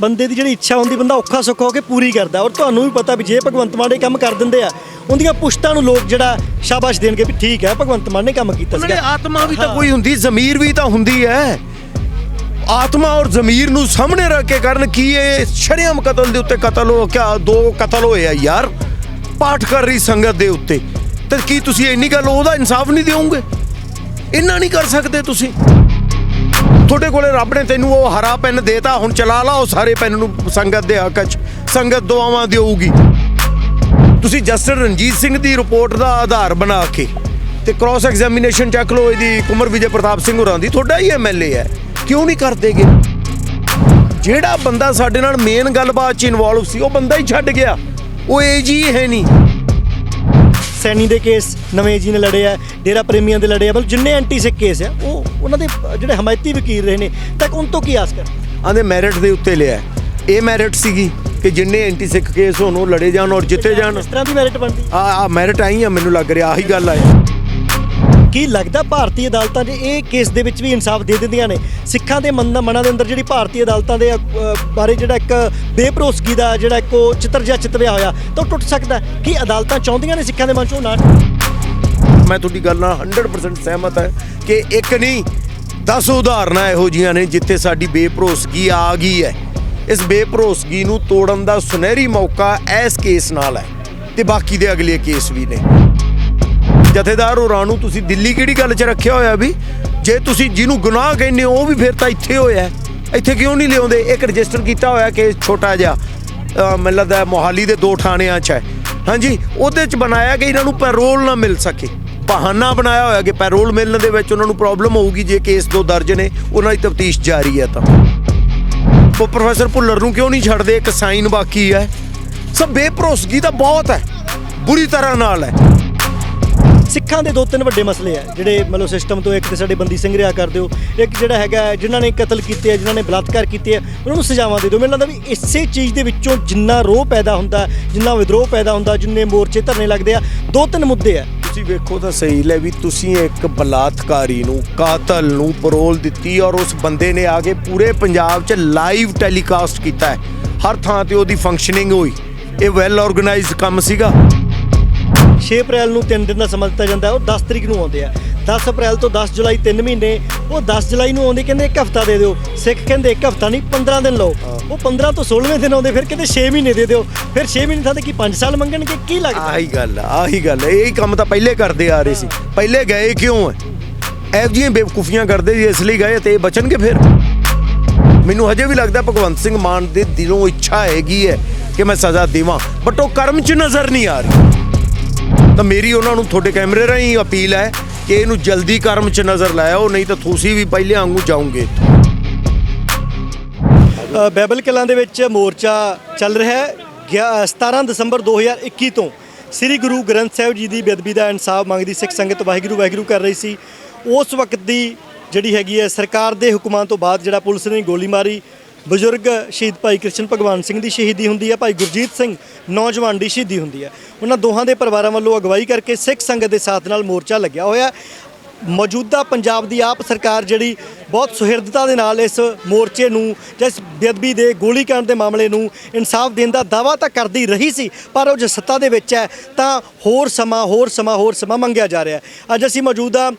ਬੰਦੇ ਦੀ ਜਿਹੜੀ ਇੱਛਾ ਹੁੰਦੀ ਬੰਦਾ ਔਖਾ ਸੌਖਾ ਹੋ ਕੇ ਪੂਰੀ ਕਰਦਾ। ਔਰ ਤੁਹਾਨੂੰ ਵੀ ਪਤਾ ਵੀ ਜੇ ਭਗਵੰਤ ਮਾਨ ਇਹ ਕੰਮ ਕਰ ਦਿੰਦੇ ਆ ਉਹਦੀਆਂ ਪੁਸ਼ਤਾਂ ਨੂੰ ਲੋਕ ਜਿਹੜਾ ਸ਼ਾਬਾਸ਼ ਦੇਣਗੇ ਵੀ ਠੀਕ ਹੈ ਭਗਵੰਤ ਮਾਨ ਨੇ ਕੰਮ ਕੀਤਾ ਸੀਗਾ। ਆਤਮਾ ਵੀ ਤਾਂ ਕੋਈ ਹੁੰਦੀ, ਜ਼ਮੀਰ ਵੀ ਤਾਂ ਹੁੰਦੀ ਹੈ। ਆਤਮਾ ਔਰ ਜ਼ਮੀਰ ਨੂੰ ਸਾਹਮਣੇ ਰੱਖ ਕੇ ਕਰਨ ਕੀ ਇਹ ਸ਼ਰੇਆਮ ਕਤਲ ਦੇ ਉੱਤੇ ਕਤਲ ਹੋ ਕਿਆ 2 ਕਤਲ ਹੋਏ ਆ ਯਾਰ ਪਾਠ ਕਰ ਰਹੀ ਸੰਗਤ ਦੇ ਉੱਤੇ, ਤੇ ਕੀ ਤੁਸੀਂ ਇੰਨੀ ਗੱਲ ਉਹਦਾ ਇਨਸਾਫ ਨਹੀਂ ਦਿਓਗੇ? ਇੰਨਾ ਨਹੀਂ ਕਰ ਸਕਦੇ ਤੁਸੀਂ? ਤੁਹਾਡੇ ਕੋਲੇ ਰੱਬ ਨੇ ਤੈਨੂੰ ਉਹ ਹਰਾ ਪੈਨ ਦੇਤਾ, ਹੁਣ ਚਲਾ ਲਾ ਉਹ ਸਾਰੇ ਪੈਨ ਨੂੰ ਸੰਗਤ ਦੇ ਹੱਕ 'ਚ, ਸੰਗਤ ਦੁਆਵਾਂ ਦੇਊਗੀ। ਤੁਸੀਂ ਜਸਟਿਸ ਰਣਜੀਤ ਸਿੰਘ ਦੀ ਰਿਪੋਰਟ ਦਾ ਆਧਾਰ ਬਣਾ ਕੇ ਤੇ ਕ੍ਰਾਸ ਐਗਜ਼ਾਮੀਨੇਸ਼ਨ ਚੱਕ ਲਓ ਇਹਦੀ ਕੁਮਰ ਵਿਜੇ ਪ੍ਰਤਾਪ ਸਿੰਘ ਹੋਰਾਂ ਦੀ, ਤੁਹਾਡਾ ਹੀ MLA ਹੈ, ਕਿਉਂ ਨਹੀਂ ਕਰਦੇਗੇ? ਜਿਹੜਾ ਬੰਦਾ ਸਾਡੇ ਨਾਲ ਮੇਨ ਗੱਲਬਾਤ 'ਚ ਇਨਵੋਲਵ ਸੀ ਉਹ ਬੰਦਾ ਹੀ ਛੱਡ ਗਿਆ, ਉਹ AG ਹੈ ਨਹੀਂ। ਸੈਣੀ ਦੇ ਕੇਸ ਨਵੇਂ ਜੀ ਨੇ ਲੜੇ ਆ, ਡੇਰਾ ਪ੍ਰੇਮੀਆਂ ਦੇ ਲੜੇ ਆ, ਮਤਲਬ ਜਿੰਨੇ ਐਂਟੀ ਸਿੱਖ ਕੇਸ ਆ ਉਹ ਉਹਨਾਂ ਦੇ ਜਿਹੜੇ ਹਮਾਇਤੀ ਵਕੀਲ ਰਹੇ ਨੇ ਤੱਕ ਉਹਨਾਂ ਤੋਂ ਕੀ ਆਸ ਕਰ ਆਂਦੇ ਮੈਰਿਟ ਦੇ ਉੱਤੇ ਲਿਆ। ਇਹ ਮੈਰਿਟ ਸੀਗੀ ਕਿ ਜਿੰਨੇ ਐਂਟੀ ਸਿੱਖ ਕੇਸ ਹੋਣ ਉਹ ਲੜੇ ਜਾਣ ਔਰ ਜਿੱਤੇ ਜਾਣ। ਇਸ ਤਰ੍ਹਾਂ ਦੀ ਮੈਰਿਟ ਬਣਦੀ ਆ ਮੈਰਿਟ ਆਈ ਆ, ਮੈਨੂੰ ਲੱਗ ਰਿਹਾ ਆਹੀ ਗੱਲ ਆ। ਕੀ ਲੱਗਦਾ ਭਾਰਤੀ ਅਦਾਲਤਾਂ 'ਚ ਇਹ ਕੇਸ ਦੇ ਵਿੱਚ ਵੀ ਇਨਸਾਫ ਦੇ ਦਿੰਦੀਆਂ ਨੇ? ਸਿੱਖਾਂ ਦੇ ਮਨਾਂ ਦੇ ਅੰਦਰ ਜਿਹੜੀ ਭਾਰਤੀ ਅਦਾਲਤਾਂ ਦੇ ਬਾਰੇ ਜਿਹੜਾ ਇੱਕ ਬੇਭਰੋਸਗੀ ਦਾ ਜਿਹੜਾ ਇੱਕ ਉਹ ਚਿੱਤਰ ਜਿਹਾ ਚਿਤਵਿਆ ਹੋਇਆ ਤਾਂ ਉਹ ਟੁੱਟ ਸਕਦਾ? ਕੀ ਅਦਾਲਤਾਂ ਚਾਹੁੰਦੀਆਂ ਨੇ ਸਿੱਖਾਂ ਦੇ ਮਨ 'ਚੋਂ ਨਾ? ਮੈਂ ਤੁਹਾਡੀ ਗੱਲ ਨਾਲ 100% ਸਹਿਮਤ ਹੈ ਕਿ ਇੱਕ ਨਹੀਂ 10 ਉਦਾਹਰਨਾਂ ਇਹੋ ਜਿਹੀਆਂ ਨੇ ਜਿੱਥੇ ਸਾਡੀ ਬੇਭਰੋਸਗੀ ਆ ਗਈ ਹੈ। ਇਸ ਬੇਭਰੋਸਗੀ ਨੂੰ ਤੋੜਨ ਦਾ ਸੁਨਹਿਰੀ ਮੌਕਾ ਇਸ ਕੇਸ ਨਾਲ ਹੈ ਤੇ ਬਾਕੀ ਦੇ ਅਗਲੇ ਕੇਸ ਵੀ ਨੇ। ਜਥੇਦਾਰ ਹੋਰਾਂ ਨੂੰ ਤੁਸੀਂ ਦਿੱਲੀ ਕਿਹੜੀ ਗੱਲ 'ਚ ਰੱਖਿਆ ਹੋਇਆ ਵੀ? ਜੇ ਤੁਸੀਂ ਜਿਹਨੂੰ ਗੁਨਾਹ ਕਹਿੰਦੇ ਹੋ ਉਹ ਵੀ ਫਿਰ ਤਾਂ ਇੱਥੇ ਹੋਇਆ, ਇੱਥੇ ਕਿਉਂ ਨਹੀਂ ਲਿਆਉਂਦੇ? ਇੱਕ ਰਜਿਸਟਰ ਕੀਤਾ ਹੋਇਆ ਕੇਸ ਛੋਟਾ ਜਿਹਾ, ਮੈਨੂੰ ਲੱਗਦਾ ਮੋਹਾਲੀ ਦੇ 2 ਥਾਣਿਆਂ 'ਚ ਹੈ, ਹਾਂਜੀ, ਉਹਦੇ 'ਚ ਬਣਾਇਆ ਕਿ ਇਹਨਾਂ ਨੂੰ ਪੈਰੋਲ ਨਾ ਮਿਲ ਸਕੇ। ਬਹਾਨਾ ਬਣਾਇਆ ਹੋਇਆ ਕਿ ਪੈਰੋਲ ਮਿਲਣ ਦੇ ਵਿੱਚ ਉਹਨਾਂ ਨੂੰ ਪ੍ਰੋਬਲਮ ਹੋਊਗੀ ਜੇ ਕੇਸ 2 ਦਰਜ ਨੇ, ਉਹਨਾਂ ਦੀ ਤਫਤੀਸ਼ ਜਾਰੀ ਹੈ। ਤਾਂ ਉਹ ਪ੍ਰੋਫੈਸਰ ਭੁੱਲਰ ਨੂੰ ਕਿਉਂ ਨਹੀਂ ਛੱਡਦੇ? ਇੱਕ ਸਾਈਨ ਬਾਕੀ ਹੈ। ਸਭ ਬੇਭਰੋਸਗੀ ਤਾਂ ਬਹੁਤ ਹੈ, ਬੁਰੀ ਤਰ੍ਹਾਂ ਨਾਲ ਹੈ। ਸਿੱਖਾਂ ਦੇ 2-3 ਵੱਡੇ ਮਸਲੇ ਆ ਜਿਹੜੇ ਮਤਲਬ ਸਿਸਟਮ ਤੋਂ। ਇੱਕ ਤੇ ਸਾਡੇ ਬੰਦੀ ਸਿੰਘ ਰਿਹਾ ਕਰ ਦਿਓ, ਇੱਕ ਜਿਹੜਾ ਹੈਗਾ ਜਿਨ੍ਹਾਂ ਨੇ ਕਤਲ ਕੀਤੇ ਆ, ਜਿਨ੍ਹਾਂ ਨੇ ਬਲਾਤਕਾਰ ਕੀਤੇ ਆ, ਉਹਨਾਂ ਨੂੰ ਸਜ਼ਾਵਾਂ ਦੇ ਦਿਓ। ਮੈਨੂੰ ਲੱਗਦਾ ਵੀ ਇਸੇ ਚੀਜ਼ ਦੇ ਵਿੱਚੋਂ ਜਿੰਨਾ ਰੋਹ ਪੈਦਾ ਹੁੰਦਾ, ਜਿੰਨਾ ਵਿਦਰੋਹ ਪੈਦਾ ਹੁੰਦਾ, ਜਿੰਨੇ ਮੋਰਚੇ ਧਰਨੇ ਲੱਗਦੇ ਆ, 2-3 ਮੁੱਦੇ ਆ। ਤੁਸੀਂ ਵੇਖੋ ਤਾਂ ਸਹੀ ਲੈ ਵੀ ਤੁਸੀਂ ਇੱਕ ਬਲਾਤਕਾਰੀ ਨੂੰ, ਕਾਤਲ ਨੂੰ ਪੈਰੋਲ ਦਿੱਤੀ ਔਰ ਉਸ ਬੰਦੇ ਨੇ ਆ ਕੇ ਪੂਰੇ ਪੰਜਾਬ 'ਚ ਲਾਈਵ ਟੈਲੀਕਾਸਟ ਕੀਤਾ ਹੈ, ਹਰ ਥਾਂ ਤੇ ਉਹਦੀ ਫੰਕਸ਼ਨਿੰਗ ਹੋਈ। ਇਹ ਵੈਲ ਆਰਗੇਨਾਈਜ਼ਡ ਕੰਮ ਸੀਗਾ। 6 ਅਪ੍ਰੈਲ ਨੂੰ 3 ਦਿਨ ਦਾ ਸਮਾਂ ਦਿੱਤਾ ਜਾਂਦਾ, ਉਹ 10 ਤਰੀਕ ਨੂੰ ਆਉਂਦੇ ਆ। 10 ਅਪ੍ਰੈਲ ਤੋਂ 10 ਜੁਲਾਈ 3 ਮਹੀਨੇ, ਉਹ 10 ਜੁਲਾਈ ਨੂੰ ਆਉਂਦੇ, ਕਹਿੰਦੇ 1 ਹਫ਼ਤਾ ਦੇ ਦਿਓ। ਸਿੱਖ ਕਹਿੰਦੇ 1 ਹਫ਼ਤਾ ਨਹੀਂ 15 ਦਿਨ ਲਓ। ਉਹ 15 ਤੋਂ 16ਵੇਂ ਦਿਨ ਆਉਂਦੇ, ਫਿਰ ਕਹਿੰਦੇ 6 ਮਹੀਨੇ ਦੇ ਦਿਓ। ਫਿਰ 6 ਮਹੀਨੇ ਥਾਂ ਤੇ ਕੀ 5 ਸਾਲ ਮੰਗਣਗੇ? ਕੀ ਲੱਗਦਾ? ਆਹੀ ਗੱਲ ਹੈ। ਇਹੀ ਕੰਮ ਤਾਂ ਪਹਿਲੇ ਕਰਦੇ ਆ ਰਹੇ ਸੀ। ਪਹਿਲੇ ਗਏ ਕਿਉਂ ਹੈ? ਇਹੋ ਜਿਹੀਆਂ ਬੇਵਕੂਫੀਆਂ ਕਰਦੇ ਸੀ, ਇਸ ਲਈ ਗਏ ਤੇ ਇਹ ਬਚਣਗੇ ਫਿਰ। ਮੈਨੂੰ ਹਜੇ ਵੀ ਲੱਗਦਾ ਭਗਵੰਤ ਸਿੰਘ ਮਾਨ ਦੇ ਦਿਲੋਂ ਇੱਛਾ ਹੈਗੀ ਹੈ ਕਿ ਮੈਂ ਸਜ਼ਾ ਦੇਵਾਂ, ਬਟ ਉਹ ਕਰਮ 'ਚ ਨਜ਼ਰ ਨਹੀਂ ਆ ਰਹੀ। ਤਾਂ ਮੇਰੀ ਉਹਨਾਂ ਨੂੰ ਤੁਹਾਡੇ ਕੈਮਰੇ ਰਾਹੀਂ ਅਪੀਲ ਹੈ ਕਿ ਇਹਨੂੰ ਜਲਦੀ ਕਰਮ 'ਚ ਨਜ਼ਰ ਲਾਇਓ, ਨਹੀਂ ਤਾਂ ਤੁਸੀਂ ਵੀ ਪਹਿਲੇ ਵਾਂਗੂ ਜਾਓਗੇ। ਬਾਈਬਲ ਕਲਾਂ ਦੇ ਵਿੱਚ ਮੋਰਚਾ ਚੱਲ ਰਿਹਾ ਹੈ। 17 ਦਸੰਬਰ 2021 ਤੋਂ ਸ੍ਰੀ ਗੁਰੂ ਗ੍ਰੰਥ ਸਾਹਿਬ ਜੀ ਦੀ ਬੇਅਦਬੀ ਦਾ ਇਨਸਾਫ ਮੰਗਦੀ ਸਿੱਖ ਸੰਗਤ ਵਾਹਿਗੁਰੂ ਵਾਹਿਗੁਰੂ ਕਰ ਰਹੀ ਸੀ। ਉਸ ਵਕਤ ਦੀ ਜਿਹੜੀ ਹੈਗੀ ਹੈ ਸਰਕਾਰ ਦੇ ਹੁਕਮਾਂ ਤੋਂ ਬਾਅਦ ਜਿਹੜਾ ਪੁਲਿਸ ਨੇ ਗੋਲੀ ਮਾਰੀ, ਬਜ਼ੁਰਗ ਸ਼ਹੀਦ ਭਾਈ ਕ੍ਰਿਸ਼ਨ ਭਗਵਾਨ ਸਿੰਘ ਦੀ ਸ਼ਹੀਦੀ ਹੁੰਦੀ ਹੈ, ਭਾਈ ਗੁਰਜੀਤ ਸਿੰਘ ਨੌਜਵਾਨ ਦੀ ਸ਼ਹੀਦੀ ਹੁੰਦੀ ਹੈ। ਉਹਨਾਂ ਦੋਹਾਂ ਦੇ ਪਰਿਵਾਰਾਂ ਵੱਲੋਂ ਅਗਵਾਈ ਕਰਕੇ ਸਿੱਖ ਸੰਗਤ ਦੇ ਸਾਥ ਨਾਲ ਮੋਰਚਾ ਲੱਗਿਆ ਹੋਇਆ। ਮੌਜੂਦਾ ਪੰਜਾਬ ਦੀ ਆਪ ਸਰਕਾਰ ਜਿਹੜੀ ਬਹੁਤ ਸੁਹਿਰਦਤਾ ਦੇ ਨਾਲ ਇਸ ਮੋਰਚੇ ਨੂੰ ਜਾਂ ਇਸ ਬੇਅਦਬੀ ਦੇ ਗੋਲੀकांड ਦੇ ਮਾਮਲੇ ਨੂੰ ਇਨਸਾਫ ਦੇਣ ਦਾ ਦਾਅਵਾ ਤਾਂ ਕਰਦੀ ਰਹੀ ਸੀ, ਪਰ ਉਹ ਜੋ ਸੱਤਾ ਦੇ ਵਿੱਚ ਹੈ ਤਾਂ ਹੋਰ ਸਮਾਂ ਮੰਗਿਆ ਜਾ ਰਿਹਾ। ਅੱਜ ਅਸੀਂ ਮੌਜੂਦਾ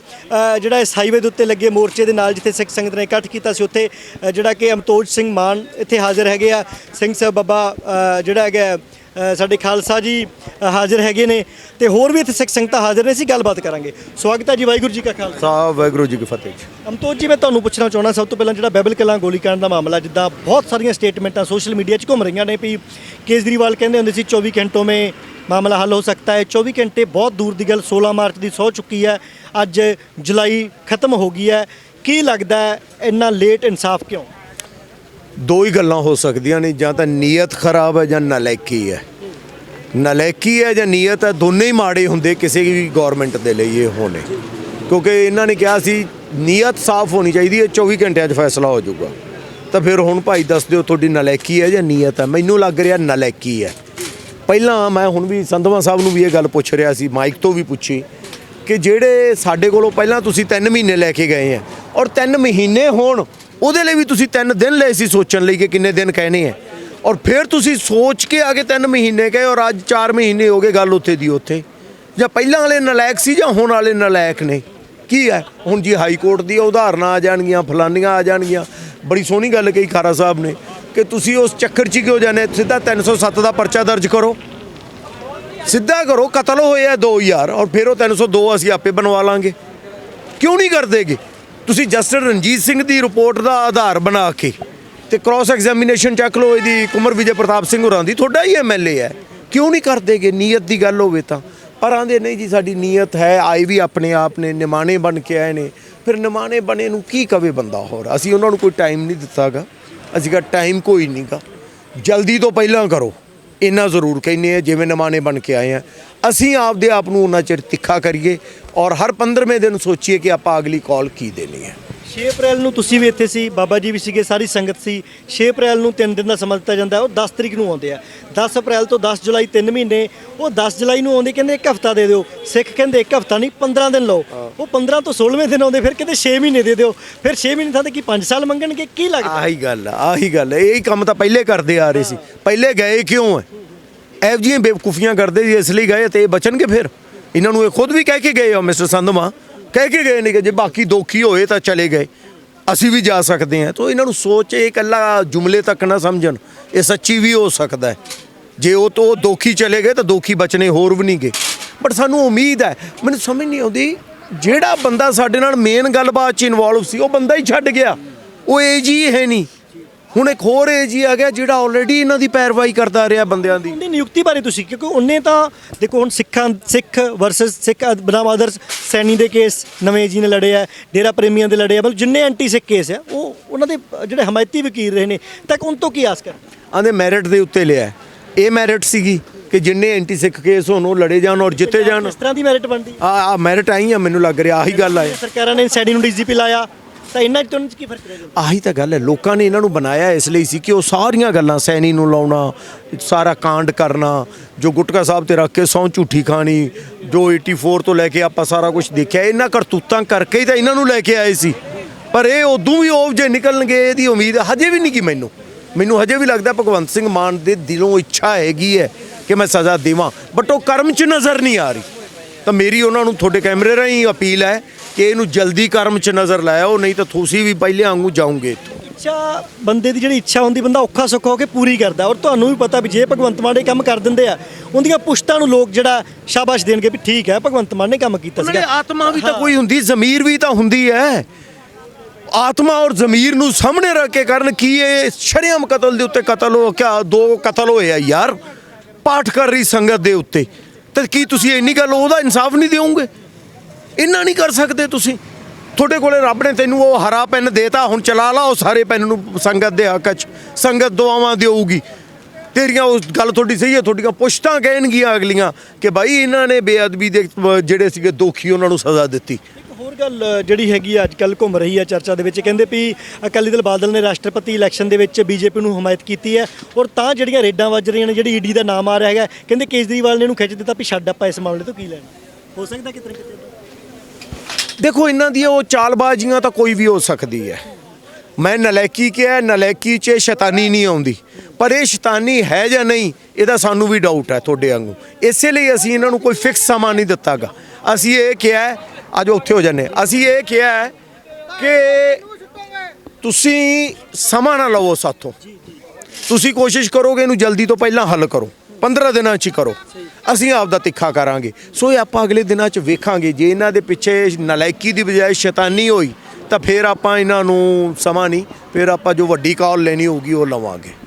ਜਿਹੜਾ ਇਸ ਹਾਈਵੇ ਦੇ ਉੱਤੇ ਲੱਗੇ ਮੋਰਚੇ ਦੇ ਨਾਲ ਜਿੱਥੇ ਸਿੱਖ ਸੰਗਤ ਨੇ ਇਕੱਠ ਕੀਤਾ ਸੀ, ਉੱਥੇ ਜਿਹੜਾ ਕਿ ਅਮਤੋਜ ਸਿੰਘ ਮਾਨ ਇੱਥੇ ਹਾਜ਼ਰ ਹੈਗੇ ਆ। ਸਿੰਘ ਸਾਹਿਬ ਬਾਬਾ ਜਿਹੜਾ ਹੈਗਾ ਸਾਡੇ ਖਾਲਸਾ ਜੀ ਹਾਜ਼ਰ ਹੈਗੇ ਨੇ ਤੇ ਹੋਰ ਵੀ ਇੱਥੇ ਸਿੱਖ ਸੰਗਤਾਂ ਹਾਜ਼ਰ ਨੇ। ਅਸੀਂ ਗੱਲਬਾਤ ਕਰਾਂਗੇ। ਸਵਾਗਤ ਹੈ ਜੀ। ਵਾਹਿਗੁਰੂ ਜੀ ਕਾ ਖਾਲਸਾ, ਵਾਹਿਗੁਰੂ ਜੀ ਕੀ ਫਤਿਹ। ਅਮਤੋਜ ਜੀ, ਮੈਂ ਤੁਹਾਨੂੰ ਪੁੱਛਣਾ ਚਾਹੁੰਦਾ ਸਭ ਤੋਂ ਪਹਿਲਾਂ ਜਿਹੜਾ ਬਾਈਬਲ ਕਲਾਂ ਗੋਲੀकांड ਦਾ ਮਾਮਲਾ, ਜਿੱਦਾਂ ਬਹੁਤ ਸਾਰੀਆਂ ਸਟੇਟਮੈਂਟਾਂ ਸੋਸ਼ਲ ਮੀਡੀਆ 'ਚ ਘੁੰਮ ਰਹੀਆਂ ਨੇ ਵੀ ਕੇਜਰੀਵਾਲ ਕਹਿੰਦੇ ਹੁੰਦੇ ਸੀ 24 ਘੰਟੋਂ ਮੇਂ ਮਾਮਲਾ ਹੱਲ ਹੋ ਸਕता है। 24 ਘੰਟੇ ਬਹੁਤ ਦੂਰ ਦੀ ਗੱਲ, 16 ਮਾਰਚ ਦੀ ਸਹੁੰ ਚੁੱਕੀ ਹੈ, ਅੱਜ ਜੁਲਾਈ ਖਤਮ ਹੋ ਗਈ ਹੈ। ਕੀ ਲੱਗਦਾ ਹੈ ਇੰਨਾ ਲੇਟ ਇਨਸਾਫ ਕਿਉਂ? ਦੋ ਹੀ ਗੱਲਾਂ ਹੋ ਸਕਦੀਆਂ ਨੇ, ਜਾਂ ਤਾਂ ਨੀਅਤ ਖਰਾਬ ਹੈ ਜਾਂ ਨਲਾਇਕੀ ਹੈ। ਨਲਾਇਕੀ ਹੈ ਜਾਂ ਨੀਅਤ ਹੈ, ਦੋਨੇ ਹੀ ਮਾੜੇ ਹੁੰਦੇ ਕਿਸੇ ਵੀ ਗੌਰਮੈਂਟ ਦੇ ਲਈ ਇਹ ਹੋਣੇ, ਕਿਉਂਕਿ ਇਹਨਾਂ ਨੇ ਕਿਹਾ ਸੀ ਨੀਅਤ ਸਾਫ਼ ਹੋਣੀ ਚਾਹੀਦੀ ਹੈ, 24 ਘੰਟਿਆਂ 'ਚ ਫੈਸਲਾ ਹੋ ਜਾਊਗਾ। ਤਾਂ ਫਿਰ ਹੁਣ ਭਾਈ ਦੱਸ ਦਿਓ ਤੁਹਾਡੀ ਨਲਾਇਕੀ ਹੈ ਜਾਂ ਨੀਅਤ ਹੈ? ਮੈਨੂੰ ਲੱਗ ਰਿਹਾ ਨਲਾਇਕੀ ਹੈ। ਪਹਿਲਾਂ ਮੈਂ ਹੁਣ ਵੀ ਸੰਧਵਾ ਸਾਹਿਬ ਨੂੰ ਵੀ ਇਹ ਗੱਲ ਪੁੱਛ ਰਿਹਾ ਸੀ, ਮਾਈਕ ਤੋਂ ਵੀ ਪੁੱਛੀ ਕਿ ਜਿਹੜੇ ਸਾਡੇ ਕੋਲੋਂ ਪਹਿਲਾਂ ਤੁਸੀਂ 3 ਮਹੀਨੇ ਲੈ ਕੇ ਗਏ ਆ ਔਰ 3 ਮਹੀਨੇ ਹੋਣ ਉਹਦੇ ਲਈ ਵੀ ਤੁਸੀਂ 3 ਦਿਨ ਲਏ ਸੀ ਸੋਚਣ ਲਈ ਕਿ ਕਿੰਨੇ ਦਿਨ ਕਹਿਣੇ ਆ, ਔਰ ਫਿਰ ਤੁਸੀਂ ਸੋਚ ਕੇ ਆ ਕੇ 3 ਮਹੀਨੇ ਗਏ ਔਰ ਅੱਜ 4 ਮਹੀਨੇ ਹੋ ਗਏ, ਗੱਲ ਉੱਥੇ ਦੀ ਉੱਥੇ। ਜਾਂ ਪਹਿਲਾਂ ਵਾਲੇ ਨਲਾਇਕ ਸੀ ਜਾਂ ਹੁਣ ਵਾਲੇ ਨਲਾਇਕ ਨੇ, ਕੀ ਹੈ? ਹੁਣ ਜੀ ਹਾਈ ਕੋਰਟ ਦੀਆਂ ਉਦਾਹਰਨਾਂ ਆ ਜਾਣਗੀਆਂ, ਫਲਾਨੀਆਂ ਆ ਜਾਣਗੀਆਂ। ਬੜੀ ਸੋਹਣੀ ਗੱਲ ਕਹੀ ਖਾਰਾ ਸਾਹਿਬ ਨੇ ਕਿ ਤੁਸੀਂ ਉਸ ਚੱਕਰ 'ਚ ਕਿਉਂ ਜਾਂਦੇ, ਸਿੱਧਾ 307 ਦਾ ਪਰਚਾ ਦਰਜ ਕਰੋ, ਸਿੱਧਾ ਕਰੋ। ਕਤਲ ਹੋਏ ਆ 2000 ਔਰ ਫਿਰ ਉਹ 302 ਅਸੀਂ ਆਪੇ ਬਣਵਾ ਲਾਂਗੇ, ਕਿਉਂ ਨਹੀਂ ਕਰਦੇਗੇ? ਤੁਸੀਂ ਜਸਟਿਸ ਰਣਜੀਤ ਸਿੰਘ ਦੀ ਰਿਪੋਰਟ ਦਾ ਆਧਾਰ ਬਣਾ ਕੇ ਤੇ ਕ੍ਰਾਸ ਐਗਜ਼ਾਮੀਨੇਸ਼ਨ ਚੱਕ ਲਓ ਇਹਦੀ, ਕੁਮਰ ਵਿਜੇ ਪ੍ਰਤਾਪ ਸਿੰਘ ਹੋਰਾਂ ਦੀ, ਤੁਹਾਡਾ ਹੀ ਐਮਐਲਏ ਹੈ, ਕਿਉਂ ਨਹੀਂ ਕਰਦੇਗੇ? ਨੀਅਤ ਦੀ ਗੱਲ ਹੋਵੇ ਤਾਂ। ਪਰ ਆਂਦੇ ਨਹੀਂ ਜੀ ਸਾਡੀ ਨੀਅਤ ਹੈ, ਆਏ ਵੀ ਆਪਣੇ ਆਪ ਨੇ, ਨਿਮਾਣੇ ਬਣ ਕੇ ਆਏ ਨੇ। ਫਿਰ ਨਿਮਾਣੇ ਬਣੇ ਨੂੰ ਕੀ ਕਵੇ ਬੰਦਾ ਹੋਰ? ਅਸੀਂ ਉਹਨਾਂ ਨੂੰ ਕੋਈ ਟਾਈਮ ਨਹੀਂ ਦਿੱਤਾਗਾ, ਅਸੀਂ ਕਿਹਾ ਟਾਈਮ ਕੋਈ ਨਹੀਂ ਗਾ, ਜਲਦੀ ਤੋਂ ਪਹਿਲਾਂ ਕਰੋ, ਇੰਨਾ ਜ਼ਰੂਰ ਕਹਿੰਦੇ ਆ। ਜਿਵੇਂ ਨਿਮਾਣੇ ਬਣ ਕੇ ਆਏ ਆ, ਅਸੀਂ ਆਪਦੇ ਆਪ ਨੂੰ ਉਹਨਾਂ ਚਿਰ ਤਿੱਖਾ ਕਰੀਏ ਔਰ ਹਰ 15ਵੇਂ ਦਿਨ ਸੋਚੀਏ ਕਿ ਆਪਾਂ ਅਗਲੀ ਕਾਲ ਕੀ ਦੇਣੀ ਹੈ। 6 ਅਪ੍ਰੈਲ ਨੂੰ ਤੁਸੀਂ ਵੀ ਇੱਥੇ ਸੀ, ਬਾਬਾ ਜੀ ਵੀ ਸੀਗੇ, ਸਾਰੀ ਸੰਗਤ ਸੀ। 6 ਅਪ੍ਰੈਲ ਨੂੰ 3 ਦਿਨ ਦਾ ਸਮਾਂ ਦਿੱਤਾ ਜਾਂਦਾ, ਉਹ 10 ਤਰੀਕ ਨੂੰ ਆਉਂਦੇ ਆ। 10 ਅਪ੍ਰੈਲ ਤੋਂ 10 ਜੁਲਾਈ 3 ਮਹੀਨੇ, ਉਹ 10 ਜੁਲਾਈ ਨੂੰ ਆਉਂਦੇ, ਕਹਿੰਦੇ 1 ਹਫ਼ਤਾ ਦੇ ਦਿਓ। ਸਿੱਖ ਕਹਿੰਦੇ 1 ਹਫ਼ਤਾ ਨਹੀਂ 15 ਦਿਨ ਲਓ। ਉਹ 15 ਤੋਂ 16ਵੇਂ ਦਿਨ ਆਉਂਦੇ, ਫਿਰ ਕਹਿੰਦੇ 6 ਮਹੀਨੇ ਦੇ ਦਿਓ। ਫਿਰ 6 ਮਹੀਨੇ ਥਾਂ ਤੇ ਕੀ 5 ਸਾਲ ਮੰਗਣਗੇ? ਕੀ ਲੱਗਦਾ? ਆਹੀ ਗੱਲ ਹੈ। ਇਹੀ ਕੰਮ ਤਾਂ ਪਹਿਲੇ ਕਰਦੇ ਆ ਰਹੇ ਸੀ, ਪਹਿਲੇ ਗਏ ਕਿਉਂ ਹੈ? ਇਹੋ ਜਿਹੀਆਂ ਬੇਵਕੂਫੀਆਂ ਕਰਦੇ ਸੀ, ਇਸ ਲਈ ਗਏ ਤੇ ਇਹ ਬਚਣਗੇ। ਫਿਰ ਇਹਨਾਂ ਨੂੰ ਇਹ ਖੁਦ ਵੀ ਕਹਿ ਕੇ ਗਏ ਆ, ਮਿਸਟਰ ਸੰਧਮਾ ਕਹਿ ਕੇ ਗਏ ਨੇ ਕਿ ਜੇ ਬਾਕੀ ਦੋਖੀ ਹੋਏ ਤਾਂ ਚਲੇ ਗਏ, ਅਸੀਂ ਵੀ ਜਾ ਸਕਦੇ ਹਾਂ। ਤਾਂ ਇਹਨਾਂ ਨੂੰ ਸੋਚ ਇਹ ਇਕੱਲਾ ਜੁਮਲੇ ਤੱਕ ਨਾ ਸਮਝਣ, ਇਹ ਸੱਚੀ ਵੀ ਹੋ ਸਕਦਾ ਹੈ। ਜੇ ਉਹ ਤੋਂ ਦੋਖੀ ਚਲੇ ਗਏ ਤਾਂ ਦੋਖੀ ਬਚਨੇ ਹੋਰ ਵੀ ਨਹੀਂ ਗਏ। ਬਟ ਸਾਨੂੰ ਉਮੀਦ ਹੈ, ਮੈਨੂੰ ਸਮਝ ਨਹੀਂ ਆਉਂਦੀ, ਜਿਹੜਾ ਬੰਦਾ ਸਾਡੇ ਨਾਲ ਮੇਨ ਗੱਲਬਾਤ 'ਚ ਇਨਵੋਲਵ ਸੀ ਉਹ ਬੰਦਾ ਹੀ ਛੱਡ ਗਿਆ। ਉਹ ਏਜ ਹੀ ਹੈ ਨਹੀਂ, ਹੁਣ ਇੱਕ ਹੋਰ ਏਜ ਹੀ ਆ ਗਿਆ ਜਿਹੜਾ ਆਲਰੇਡੀ ਇਹਨਾਂ ਦੀ ਪੈਰਵਾਈ ਕਰਦਾ ਰਿਹਾ ਬੰਦਿਆਂ ਦੀ। ਉਹਦੀ ਨਿਯੁਕਤੀ ਬਾਰੇ ਤੁਸੀਂ, ਕਿਉਂਕਿ ਉਹਨੇ ਤਾਂ ਦੇਖੋ ਹੁਣ ਸਿੱਖ ਵਰਸਸ ਸਿੱਖ ਬਨਾਮ ਅਦਰਸ ਸੈਣੀ ਦੇ ਕੇਸ ਨਵੇਂ ਜੀ ਨੇ ਲੜੇ ਆ, ਡੇਰਾ ਪ੍ਰੇਮੀਆਂ ਦੇ ਲੜੇ ਆ, ਮਤਲਬ ਜਿੰਨੇ ਐਂਟੀ ਸਿੱਖ ਕੇਸ ਆ ਉਹ ਉਹਨਾਂ ਦੇ ਜਿਹੜੇ ਹਮਾਇਤੀ ਵਕੀਲ ਰਹੇ ਨੇ, ਤੱਕ ਉਹਨਾਂ ਤੋਂ ਕੀ ਆਸ ਕਰ? ਆਂਦੇ ਮੈਰਿਟ ਦੇ ਉੱਤੇ ਲਿਆ। ਇਹ ਮੈਰਿਟ ਸੀਗੀ ਕਿ ਜਿੰਨੇ ਐਂਟੀ ਸਿੱਖ ਕੇਸ ਹੋਣ ਉਹ ਲੜੇ ਜਾਣ ਔਰ ਜਿੱਤੇ ਜਾਣ। ਇਸ ਤਰ੍ਹਾਂ ਦੀ ਮੈਰਿਟ ਬਣਦੀ ਆ ਮੈਰਿਟ ਆਈ ਆ, ਮੈਨੂੰ ਲੱਗ ਰਿਹਾ ਆਹੀ ਗੱਲ ਆ। ਸਰਕਾਰਾਂ ਨੇ ਸੈਣੀ ਨੂੰ ਡੀਜੀਪੀ ਲਾਇਆ ਤਾਂ ਇਹਨਾਂ 'ਚ ਕੀ ਫਰਕ ਰਹਿ ਜਾਂਦਾ? ਆਹੀ ਤਾਂ ਗੱਲ ਹੈ, ਲੋਕਾਂ ਨੇ ਇਹਨਾਂ ਨੂੰ ਬਣਾਇਆ ਇਸ ਲਈ ਸੀ ਕਿ ਉਹ ਸਾਰੀਆਂ ਗੱਲਾਂ, ਸੈਣੀ ਨੂੰ ਲਾਉਣਾ, ਸਾਰਾ ਕਾਂਡ ਕਰਨਾ, ਜੋ ਗੁਟਕਾ ਸਾਹਿਬ ਤੇ ਰੱਖ ਕੇ ਸਹੁੰ ਝੂਠੀ ਖਾਣੀ, ਜੋ 84 ਤੋਂ ਲੈ ਕੇ ਆਪਾਂ ਸਾਰਾ ਕੁਝ ਦੇਖਿਆ, ਇਹਨਾਂ ਕਰਤੂਤਾਂ ਕਰਕੇ ਹੀ ਤਾਂ ਇਹਨਾਂ ਨੂੰ ਲੈ ਕੇ ਆਏ ਸੀ। ਪਰ ਇਹ ਉਦੋਂ ਵੀ ਉਹ ਜੇ ਨਿਕਲਣਗੇ ਇਹਦੀ ਉਮੀਦ ਹਜੇ ਵੀ ਨਹੀਂ ਕਿ ਮੈਨੂੰ ਹਜੇ ਵੀ ਲੱਗਦਾ ਭਗਵੰਤ ਸਿੰਘ ਮਾਨ ਦੇ ਦਿਲੋਂ ਇੱਛਾ ਹੈਗੀ ਹੈ ਕਿ ਮੈਂ ਸਜ਼ਾ ਦੇਵਾਂ, ਬਟ ਉਹ ਕਰਮ 'ਚ ਨਜ਼ਰ ਨਹੀਂ ਆ ਰਹੀ। ਤਾਂ ਮੇਰੀ ਉਹਨਾਂ ਨੂੰ ਤੁਹਾਡੇ ਕੈਮਰੇ ਰਾਹੀਂ ਅਪੀਲ ਹੈ ਕਿ ਇਹਨੂੰ ਜਲਦੀ ਕਰਮ 'ਚ ਨਜ਼ਰ ਲਾਇਓ, ਨਹੀਂ ਤਾਂ ਤੁਸੀਂ ਵੀ ਪਹਿਲੇ ਵਾਂਗੂ ਜਾਓਗੇ ਇੱਥੋਂ। ਇੱਛਾ, ਬੰਦੇ ਦੀ ਜਿਹੜੀ ਇੱਛਾ ਹੁੰਦੀ ਬੰਦਾ ਔਖਾ ਸੌਖਾ ਹੋ ਕੇ ਪੂਰੀ ਕਰਦਾ। ਔਰ ਤੁਹਾਨੂੰ ਵੀ ਪਤਾ ਵੀ ਜੇ ਭਗਵੰਤ ਮਾਨ ਇਹ ਕੰਮ ਕਰ ਦਿੰਦੇ ਆ, ਉਹਦੀਆਂ ਪੁਸ਼ਤਾਂ ਨੂੰ ਲੋਕ ਜਿਹੜਾ ਸ਼ਾਬਾਸ਼ ਦੇਣਗੇ ਵੀ ਠੀਕ ਹੈ ਭਗਵੰਤ ਮਾਨ ਨੇ ਕੰਮ ਕੀਤਾ ਸੀਗਾ। ਆਤਮਾ ਵੀ ਤਾਂ ਕੋਈ ਹੁੰਦੀ, ਜ਼ਮੀਰ ਵੀ ਤਾਂ ਹੁੰਦੀ ਹੈ। ਆਤਮਾ ਔਰ ਜ਼ਮੀਰ ਨੂੰ ਸਾਹਮਣੇ ਰੱਖ ਕੇ ਕਰਨ। ਕੀ ਇਹ ਸ਼ਰੇਆਮ ਕਤਲ ਦੇ ਉੱਤੇ ਕਤਲ ਹੋ ਕਿਆ? 2 ਕਤਲ ਹੋਏ ਆ ਯਾਰ, ਪਾਠ ਕਰ ਰਹੀ ਸੰਗਤ ਦੇ ਉੱਤੇ। ਤੇ ਕੀ ਤੁਸੀਂ ਇੰਨੀ ਗੱਲ ਉਹਦਾ ਇਨਸਾਫ ਨਹੀਂ ਦਿਓਗੇ? ਇੰਨਾ ਨਹੀਂ ਕਰ ਸਕਦੇ ਤੁਸੀਂ? ਤੁਹਾਡੇ ਕੋਲੇ ਰੱਬ ਨੇ ਤੈਨੂੰ ਉਹ ਹਰਾ ਪੈਨ ਦੇਤਾ, ਹੁਣ ਚਲਾ ਲਾ ਉਹ ਸਾਰੇ ਪੈਨ ਨੂੰ ਸੰਗਤ ਦੇ ਹੱਕ 'ਚ। ਸੰਗਤ ਦੁਆਵਾਂ ਦੇਊਗੀ ਤੇਰੀਆਂ। ਉਹ ਗੱਲ ਤੁਹਾਡੀ ਸਹੀ ਹੈ, ਤੁਹਾਡੀਆਂ ਪੁਸ਼ਤਾਂ ਕਹਿਣਗੀਆਂ ਅਗਲੀਆਂ ਕਿ ਭਾਈ ਇਹਨਾਂ ਨੇ ਬੇਅਦਬੀ ਦੇ ਜਿਹੜੇ ਸੀਗੇ ਦੋਖੀ ਉਹਨਾਂ ਨੂੰ ਸਜ਼ਾ ਦਿੱਤੀ। ਹੋਰ ਗੱਲ ਜਿਹੜੀ ਹੈਗੀ ਆ ਅੱਜ ਕੱਲ੍ਹ ਘੁੰਮ ਰਹੀ ਆ ਚਰਚਾ ਦੇ ਵਿੱਚ, ਕਹਿੰਦੇ ਵੀ ਅਕਾਲੀ ਦਲ ਬਾਦਲ ਨੇ ਰਾਸ਼ਟਰਪਤੀ ਇਲੈਕਸ਼ਨ ਦੇ ਵਿੱਚ ਬੀਜੇਪੀ ਨੂੰ ਹਮਾਇਤ ਕੀਤੀ ਹੈ ਔਰ ਤਾਂ ਜਿਹੜੀਆਂ ਰੇਡਾਂ ਵੱਜ ਰਹੀਆਂ ਨੇ, ਜਿਹੜੀ ਈਡੀ ਦਾ ਨਾਮ ਆ ਰਿਹਾ ਹੈਗਾ, ਕਹਿੰਦੇ ਕੇਜਰੀਵਾਲ ਨੇ ਇਹਨੂੰ ਖਿੱਚ ਦਿੱਤਾ ਵੀ ਛੱਡ ਆਪਾਂ ਇਸ ਮਾਮਲੇ ਤੋਂ ਕੀ ਲੈਣਾ। ਹੋ ਸਕਦਾ ਕਿਤੇ ਨਾ ਕਿਤੇ? ਦੇਖੋ ਇਹਨਾਂ ਦੀਆਂ ਉਹ ਚਾਲਬਾਜ਼ੀਆਂ ਤਾਂ ਕੋਈ ਵੀ ਹੋ ਸਕਦੀ ਹੈ। ਮੈਂ ਨਲਾਇਕੀ ਕਿਹਾ, ਨਲਾਇਕੀ 'ਚ ਸ਼ੈਤਾਨੀ ਨਹੀਂ ਆਉਂਦੀ, ਪਰ ਇਹ ਸ਼ੈਤਾਨੀ ਹੈ ਜਾਂ ਨਹੀਂ ਇਹਦਾ ਸਾਨੂੰ ਵੀ ਡਾਊਟ ਹੈ ਤੁਹਾਡੇ ਵਾਂਗੂ। ਇਸੇ ਲਈ ਅਸੀਂ ਇਹਨਾਂ ਨੂੰ ਕੋਈ ਫਿਕਸ ਸਮਾਂ ਨਹੀਂ ਦਿੱਤਾਗਾ। ਅਸੀਂ ਇਹ ਕਿਹਾ, ਅੱਜ ਉੱਥੇ ਹੋ ਜਾਂਦੇ, ਅਸੀਂ ਇਹ ਕਿਹਾ ਕਿ ਤੁਸੀਂ ਸਮਾਂ ਨਾ ਲਵੋ ਸਾਥੋਂ, ਤੁਸੀਂ ਕੋਸ਼ਿਸ਼ ਕਰੋਗੇ ਇਹਨੂੰ ਜਲਦੀ ਤੋਂ ਪਹਿਲਾਂ ਹੱਲ ਕਰੋ, 15 ਦਿਨਾਂ 'ਚ ਹੀ ਕਰੋ, ਅਸੀਂ ਆਪ ਦਾ ਤਿੱਖਾ ਕਰਾਂਗੇ। ਸੋ ਇਹ ਆਪਾਂ ਅਗਲੇ ਦਿਨਾਂ 'ਚ ਵੇਖਾਂਗੇ। ਜੇ ਇਹਨਾਂ ਦੇ ਪਿੱਛੇ ਨਲਾਇਕੀ ਦੀ ਬਜਾਏ ਸ਼ੈਤਾਨੀ ਹੋਈ ਤਾਂ ਫਿਰ ਆਪਾਂ ਇਹਨਾਂ ਨੂੰ ਸਮਾਂ ਨਹੀਂ, ਫਿਰ ਆਪਾਂ ਜੋ ਵੱਡੀ ਕਾਲ ਲੈਣੀ ਹੋਊਗੀ ਉਹ ਲਵਾਂਗੇ।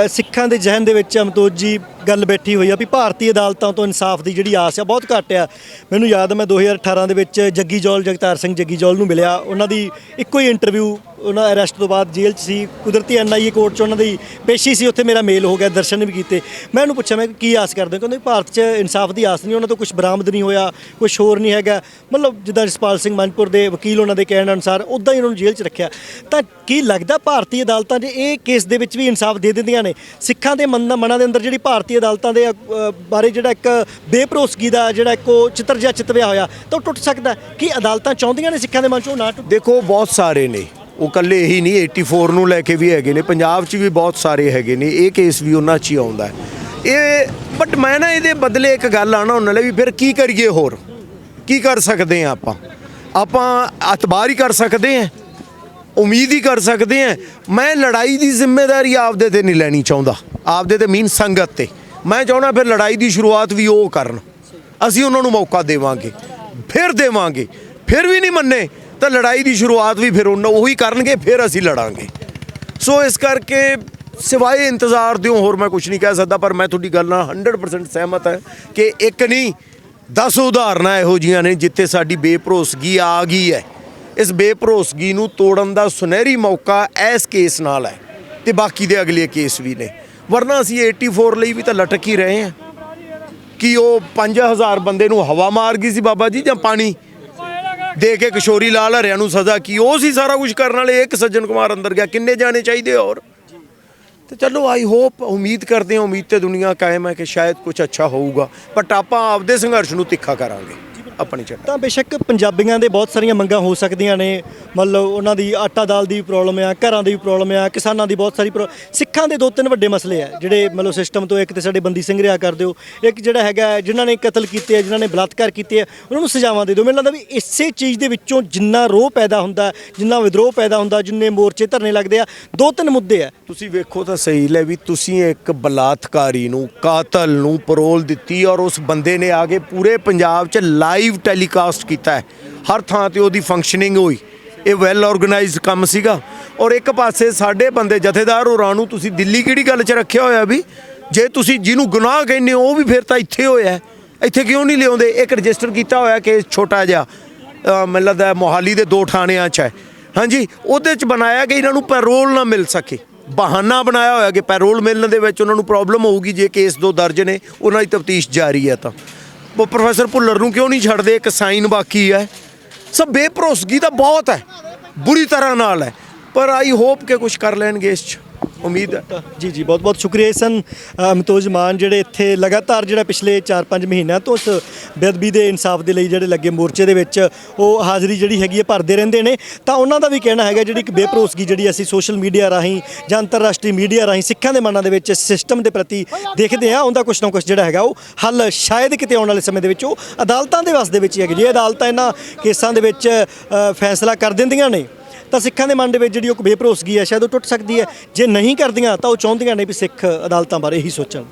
ਸਿੱਖਾਂ ਦੇ ਜ਼ਿਹਨ ਦੇ ਵਿੱਚ ਅਮਤੋਜ ਜੀ ਗੱਲ ਬੈਠੀ ਹੋਈ ਆ ਵੀ ਭਾਰਤੀ ਅਦਾਲਤਾਂ ਤੋਂ ਇਨਸਾਫ ਦੀ ਜਿਹੜੀ ਆਸ ਆ ਬਹੁਤ ਘੱਟ ਆ। ਮੈਨੂੰ ਯਾਦ ਆ ਮੈਂ 2018 ਦੇ ਵਿੱਚ ਜਗਤਾਰ ਸਿੰਘ ਜੱਗੀ ਜੌਲ ਨੂੰ ਮਿਲਿਆ, ਉਹਨਾਂ ਦੀ ਇੱਕੋ ਹੀ ਇੰਟਰਵਿਊ, ਉਹਨਾਂ ਅਰੈਸਟ ਤੋਂ ਬਾਅਦ ਜੇਲ੍ਹ 'ਚ ਸੀ, ਕੁਦਰਤੀ NIA ਕੋਰਟ 'ਚ ਉਹਨਾਂ ਦੀ ਪੇਸ਼ੀ ਸੀ, ਉੱਥੇ ਮੇਰਾ ਮੇਲ ਹੋ ਗਿਆ, ਦਰਸ਼ਨ ਵੀ ਕੀਤੇ। ਮੈਂ ਉਹਨੂੰ ਪੁੱਛਿਆ ਮੈਂ ਕੀ ਆਸ ਕਰਦੇ ਹੋ? ਕਹਿੰਦੇ ਭਾਰਤ 'ਚ ਇਨਸਾਫ ਦੀ ਆਸ ਨਹੀਂ, ਉਹਨਾਂ ਤੋਂ ਕੁਝ ਬਰਾਮਦ ਨਹੀਂ ਹੋਇਆ, ਕੁਛ ਹੋਰ ਨਹੀਂ ਹੈਗਾ। ਮਤਲਬ ਜਿੱਦਾਂ ਜਸਪਾਲ ਸਿੰਘ ਮਨਪੁਰ ਦੇ ਵਕੀਲ ਉਹਨਾਂ ਦੇ ਕਹਿਣ ਅਨੁਸਾਰ ਉੱਦਾਂ ਹੀ ਉਹਨਾਂ ਨੂੰ ਜੇਲ੍ਹ 'ਚ ਰੱਖਿਆ। ਤਾਂ ਕੀ ਲੱਗਦਾ ਭਾਰਤੀ ਅਦਾਲਤਾਂ ਜੇ ਇਹ ਕੇਸ ਦੇ ਵਿੱਚ ਵੀ ਇਨਸਾਫ ਦੇ ਦਿੰਦੀਆਂ ਨੇ, ਸਿੱਖਾਂ ਦੇ ਮਨਾਂ ਦੇ ਅੰਦਰ ਜਿਹੜੀ ਭਾਰਤੀ ਅਦਾਲਤਾਂ ਦੇ ਬਾਰੇ ਜਿਹੜਾ ਇੱਕ ਬੇਭਰੋਸਗੀ ਦਾ ਜਿਹੜਾ ਇੱਕ ਉਹ ਚਿੱਤਰ ਜਿਹਾ ਚਿਤਵਿਆ ਹੋਇਆ, ਤਾਂ ਉਹ ਟੁੱਟ ਸਕਦਾ? ਕੀ ਅਦਾਲਤਾਂ ਚਾਹੁੰਦੀਆਂ ਨੇ ਸਿੱਖਾਂ ਦੇ ਮਨ 'ਚੋਂ ਨਾ ਟੁੱਟੇ? ਦੇਖੋ ਬਹੁਤ ਸਾਰੇ ਨੇ, ਉਹ ਇਕੱਲੇ ਹੀ ਨਹੀਂ 84 ਨੂੰ ਲੈ ਕੇ ਵੀ ਹੈਗੇ ਨੇ, ਪੰਜਾਬ 'ਚ ਵੀ ਬਹੁਤ ਸਾਰੇ ਹੈਗੇ ਨੇ, ਇਹ ਕੇਸ ਵੀ ਉਹਨਾਂ 'ਚ ਹੀ ਆਉਂਦਾ ਇਹ। ਬਟ ਮੈਂ ਨਾ ਇਹਦੇ ਬਦਲੇ ਇੱਕ ਗੱਲ ਆਣਾ ਉਹਨਾਂ ਲਈ ਵੀ ਫਿਰ ਕੀ ਕਰੀਏ, ਹੋਰ ਕੀ ਕਰ ਸਕਦੇ ਆ ਆਪਾਂ ਅਤਬਾਰ ਹੀ ਕਰ ਸਕਦੇ ਆ, ਉਮੀਦ ਹੀ ਕਰ ਸਕਦੇ ਆ। ਮੈਂ ਲੜਾਈ ਦੀ ਜ਼ਿੰਮੇਵਾਰੀ ਆਪਦੇ ਤੇ ਨਹੀਂ ਲੈਣੀ ਚਾਹੁੰਦਾ, ਆਪਦੇ ਤੇ ਮੀਨ ਸੰਗਤ ਤੇ। ਮੈਂ ਚਾਹੁੰਦਾ ਫਿਰ ਲੜਾਈ ਦੀ ਸ਼ੁਰੂਆਤ ਵੀ ਉਹ ਕਰਨ, ਅਸੀਂ ਉਹਨਾਂ ਨੂੰ ਮੌਕਾ ਦੇਵਾਂਗੇ, ਫਿਰ ਵੀ ਨਹੀਂ ਮੰਨੇ ਤਾਂ ਲੜਾਈ ਦੀ ਸ਼ੁਰੂਆਤ ਵੀ ਫਿਰ ਉਹਨਾਂ ਉਹੀ ਕਰਨਗੇ, ਫਿਰ ਅਸੀਂ ਲੜਾਂਗੇ। ਸੋ ਇਸ ਕਰਕੇ ਸਿਵਾਏ ਇੰਤਜ਼ਾਰ ਦਿਓ ਹੋਰ ਮੈਂ ਕੁਝ ਨਹੀਂ ਕਹਿ ਸਕਦਾ। ਪਰ ਮੈਂ ਤੁਹਾਡੀ ਗੱਲ ਨਾਲ 100% ਸਹਿਮਤ ਹੈ ਕਿ ਇੱਕ ਨਹੀਂ 10 ਉਦਾਹਰਨਾਂ ਇਹੋ ਜਿਹੀਆਂ ਨੇ ਜਿੱਥੇ ਸਾਡੀ ਬੇਭਰੋਸਗੀ ਆ ਗਈ ਹੈ। ਇਸ ਬੇਭਰੋਸਗੀ ਨੂੰ ਤੋੜਨ ਦਾ ਸੁਨਹਿਰੀ ਮੌਕਾ ਇਸ ਕੇਸ ਨਾਲ ਹੈ ਤੇ ਬਾਕੀ ਦੇ ਅਗਲੇ ਕੇਸ ਵੀ ਨੇ। ਵਰਨਾ ਅਸੀਂ 84 ਲਈ ਵੀ ਤਾਂ ਲਟਕ ਹੀ ਰਹੇ ਹਾਂ ਕਿ ਉਹ 5000 ਬੰਦੇ ਨੂੰ ਹਵਾ ਮਾਰ ਗਈ ਸੀ ਬਾਬਾ ਜੀ, ਜਾਂ ਪਾਣੀ ਦੇ ਕੇ ਕਿਸ਼ੋਰੀ ਲਾਲ ਹਰਿਆਂ ਨੂੰ ਸਜ਼ਾ ਕੀ ਉਹ ਸੀ ਸਾਰਾ ਕੁਝ ਕਰਨ ਵਾਲੇ। ਇੱਕ ਸੱਜਣ ਕੁਮਾਰ ਅੰਦਰ ਗਿਆ, ਕਿੰਨੇ ਜਾਣੇ ਚਾਹੀਦੇ ਹੋਰ। ਤੇ ਚਲੋ ਆਈ ਹੋਪ, ਉਮੀਦ ਕਰਦੇ ਹਾਂ, ਉਮੀਦ ਤੇ ਦੁਨੀਆ ਕਾਇਮ ਹੈ ਕਿ ਸ਼ਾਇਦ ਕੁਝ ਅੱਛਾ ਹੋਊਗਾ। ਬਟ ਆਪਾਂ ਆਪਦੇ ਸੰਘਰਸ਼ ਨੂੰ ਤਿੱਖਾ ਕਰਾਂਗੇ ਆਪਣੀ ਚੱਲ। ਤਾਂ ਬੇਸ਼ੱਕ ਪੰਜਾਬੀਆਂ ਦੇ ਬਹੁਤ ਸਾਰੀਆਂ ਮੰਗਾਂ ਹੋ ਸਕਦੀਆਂ ਨੇ, ਮਤਲਬ ਉਹਨਾਂ ਦੀ ਆਟਾ ਦਾਲ ਦੀ ਪ੍ਰੋਬਲਮ ਆ, ਘਰਾਂ ਦੀ ਪ੍ਰੋਬਲਮ ਆ, ਕਿਸਾਨਾਂ ਦੀ ਬਹੁਤ ਸਾਰੀ ਸਿੱਖਾਂ ਦੇ 2-3 ਵੱਡੇ ਮਸਲੇ ਆ ਜਿਹੜੇ ਮਤਲਬ ਸਿਸਟਮ ਤੋਂ। ਇੱਕ ਤੇ ਸਾਡੇ ਬੰਦੀ ਸਿੰਘ ਰਿਹਾ ਕਰ ਦਿਓ, ਇੱਕ ਜਿਹੜਾ ਹੈਗਾ ਜਿਨ੍ਹਾਂ ਨੇ ਕਤਲ ਕੀਤੇ ਆ, ਜਿਨ੍ਹਾਂ ਨੇ ਬਲਾਤਕਾਰ ਕੀਤੇ ਆ, ਉਹਨਾਂ ਨੂੰ ਸਜ਼ਾਵਾਂ ਦੇ ਦਿਓ। ਮੈਨੂੰ ਲੱਗਦਾ ਵੀ ਇਸੇ ਚੀਜ਼ ਦੇ ਵਿੱਚੋਂ ਜਿੰਨਾ ਰੋਹ ਪੈਦਾ ਹੁੰਦਾ, ਜਿੰਨਾ ਵਿਦਰੋਹ ਪੈਦਾ ਹੁੰਦਾ, ਜਿੰਨੇ ਮੋਰਚੇ ਧਰਨੇ ਲੱਗਦੇ ਆ, 2-3 ਮੁੱਦੇ ਆ। ਤੁਸੀਂ ਵੇਖੋ ਤਾਂ ਸਹੀ ਲੈ ਵੀ ਤੁਸੀਂ ਇੱਕ ਬਲਾਤਕਾਰੀ ਨੂੰ, ਕਾਤਲ ਨੂੰ ਪਰੋਲ ਦਿੱਤੀ ਔਰ ਉਸ ਬੰਦੇ ਨੇ ਆ ਕੇ ਪੂਰੇ ਪੰਜਾਬ 'ਚ ਲਾਈਵ ਟੈਲੀਕਾਸਟ ਕੀਤਾ ਹੈ, ਹਰ ਥਾਂ ਤੇ ਉਹਦੀ ਫੰਕਸ਼ਨਿੰਗ ਹੋਈ। ਇਹ ਵੈਲ ਆਰਗੇਨਾਈਜ਼ਡ ਕੰਮ ਸੀਗਾ। ਔਰ ਇੱਕ ਪਾਸੇ ਸਾਡੇ ਬੰਦੇ ਜਥੇਦਾਰ ਹੋਰਾਂ ਨੂੰ ਤੁਸੀਂ ਦਿੱਲੀ ਕਿਹੜੀ ਗੱਲ 'ਚ ਰੱਖਿਆ ਹੋਇਆ ਵੀ ਜੇ ਤੁਸੀਂ ਜਿਹਨੂੰ ਗੁਨਾਹ ਕਹਿੰਦੇ ਹੋ ਉਹ ਵੀ ਫਿਰ ਤਾਂ ਇੱਥੇ ਹੋਇਆ, ਇੱਥੇ ਕਿਉਂ ਨਹੀਂ ਲਿਆਉਂਦੇ? ਇੱਕ ਰਜਿਸਟਰ ਕੀਤਾ ਹੋਇਆ ਕੇਸ ਛੋਟਾ ਜਿਹਾ, ਮੈਨੂੰ ਲੱਗਦਾ ਮੋਹਾਲੀ ਦੇ 2 ਥਾਣਿਆਂ 'ਚ ਹੈ, ਹਾਂਜੀ, ਉਹਦੇ 'ਚ ਬਣਾਇਆ ਕਿ ਇਹਨਾਂ ਨੂੰ ਪੈਰੋਲ ਨਾ ਮਿਲ ਸਕੇ। ਬਹਾਨਾ ਬਣਾਇਆ ਹੋਇਆ ਕਿ ਪੈਰੋਲ ਮਿਲਣ ਦੇ ਵਿੱਚ ਉਹਨਾਂ ਨੂੰ ਪ੍ਰੋਬਲਮ ਹੋਊਗੀ ਜੇ ਕੇਸ 2 ਦਰਜ ਨੇ, ਉਹਨਾਂ ਦੀ ਤਫਤੀਸ਼ ਜਾਰੀ ਹੈ। ਤਾਂ ਉਹ ਪ੍ਰੋਫੈਸਰ ਭੁੱਲਰ ਨੂੰ ਕਿਉਂ ਨਹੀਂ ਛੱਡਦੇ? ਇੱਕ ਸਾਈਨ ਬਾਕੀ ਹੈ। ਸਭ ਬੇਭਰੋਸਗੀ ਤਾਂ ਬਹੁਤ ਹੈ, ਬੁਰੀ ਤਰ੍ਹਾਂ ਨਾਲ ਹੈ, ਪਰ ਆਈ ਹੋਪ ਕਿ ਕੁਝ ਕਰ ਲੈਣਗੇ ਇਸ 'ਚ, ਉਮੀਦ ਹੈ। ਜੀ ਬਹੁਤ ਬਹੁਤ ਸ਼ੁਕਰੀਆ। ਸਨ ਅਮਿਤੋਜ ਮਾਨ ਜਿਹੜੇ ਇੱਥੇ ਲਗਾਤਾਰ ਜਿਹੜਾ ਪਿਛਲੇ 4-5 ਮਹੀਨਿਆਂ ਤੋਂ ਉਸ ਬੇਅਦਬੀ ਦੇ ਇਨਸਾਫ ਦੇ ਲਈ ਜਿਹੜੇ ਲੱਗੇ ਮੋਰਚੇ ਦੇ ਵਿੱਚ ਉਹ ਹਾਜ਼ਰੀ ਜਿਹੜੀ ਹੈਗੀ ਹੈ ਭਰਦੇ ਰਹਿੰਦੇ ਨੇ। ਤਾਂ ਉਹਨਾਂ ਦਾ ਵੀ ਕਹਿਣਾ ਹੈਗਾ ਜਿਹੜੀ ਇੱਕ ਬੇਭਰੋਸਗੀ ਜਿਹੜੀ ਅਸੀਂ ਸੋਸ਼ਲ ਮੀਡੀਆ ਰਾਹੀਂ ਜਾਂ ਅੰਤਰਰਾਸ਼ਟਰੀ ਮੀਡੀਆ ਰਾਹੀਂ ਸਿੱਖਾਂ ਦੇ ਮਨਾਂ ਦੇ ਵਿੱਚ ਸਿਸਟਮ ਦੇ ਪ੍ਰਤੀ ਦੇਖਦੇ ਆ, ਉਹਦਾ ਕੁਛ ਨਾ ਕੁਛ ਜਿਹੜਾ ਹੈਗਾ ਉਹ ਹੱਲ ਸ਼ਾਇਦ ਕਿਤੇ ਆਉਣ ਵਾਲੇ ਸਮੇਂ ਦੇ ਵਿੱਚ ਉਹ ਅਦਾਲਤਾਂ ਦੇ ਵੱਸ ਦੇ ਵਿੱਚ ਹੀ ਹੈਗੀ। ਜੇ ਅਦਾਲਤਾਂ ਇਹਨਾਂ ਕੇਸਾਂ ਦੇ ਵਿੱਚ ਫੈਸਲਾ ਕਰ ਦਿੰਦੀਆਂ ਨੇ ਤਾਂ ਸਿੱਖਾਂ ਦੇ ਮਨ ਦੇ ਵਿੱਚ ਜਿਹੜੀ ਉਹ ਬੇਭਰੋਸਗੀ ਹੈ ਸ਼ਾਇਦ ਉਹ ਟੁੱਟ ਸਕਦੀ ਹੈ। ਜੇ ਨਹੀਂ ਕਰਦੀਆਂ ਤਾਂ ਉਹ ਚਾਹੁੰਦੀਆਂ ਨੇ ਵੀ ਸਿੱਖ ਅਦਾਲਤਾਂ ਬਾਰੇ ਹੀ ਸੋਚਣ।